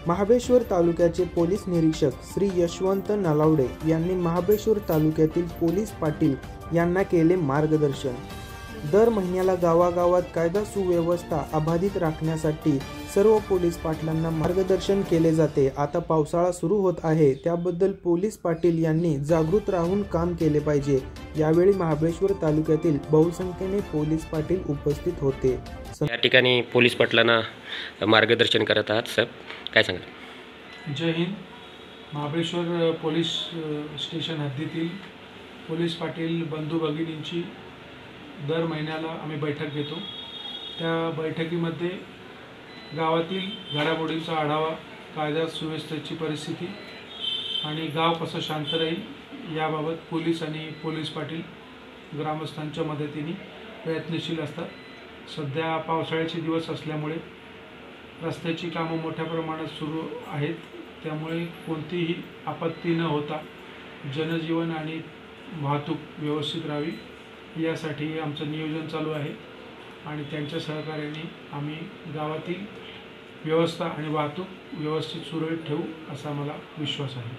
महाबळेश्वर तालुक्याचे पोलीस निरीक्षक श्री यशवंत नलावडे यांनी महाबळेश्वर तालुक्यातील पोलीस पाटील यांना केले मार्गदर्शन। दर महिन्याला गावागावात कायदा सुव्यवस्था अबाधित राखण्यासाठी सर्व पोलीस पाटलांना मार्गदर्शन केले जाते। आता पावसाळा सुरू होत आहे, त्याबद्दल पोलीस पाटील यांनी जागृत राहून काम केले पाहिजे। यावेळी महाबळेश्वर तालुक्यातील बहुसंख्येने पोलीस पाटील उपस्थित होते। या ठिकाणी पोलीस पाटलांना मार्गदर्शन करत आहात साहेब, काय सांगाल? जय हिंद। महाबळेश्वर पोलीस स्टेशन हद्दीतील पोलीस पाटील बंधू भगिनींची दर महिन्याला आम्ही बैठक घेतो। त्या बैठकीमध्ये गावातील घडामोडींचा आढावा, कायदा सुव्यवस्थेची परिस्थिती आणि गाव कसं शांत राहील याबाबत पोलीस आणि पोलीस पाटील ग्रामस्थांच्या मदतीने प्रयत्नशील असतात। सध्या पावसाळ्याचे दिवस असल्यामुळे रस्त्याची कामं मोठ्या प्रमाणात सुरू आहेत, त्यामुळे कोणतीही आपत्ती न होता जनजीवन आणि वाहतूक व्यवस्थित राहावी यासाठी आमचं नियोजन चालू आहे आणि त्यांच्या सहकार्याने आम्ही गावातील व्यवस्था आणि वाहतूक व्यवस्थित सुरळीत ठेवू असा मला विश्वास आहे।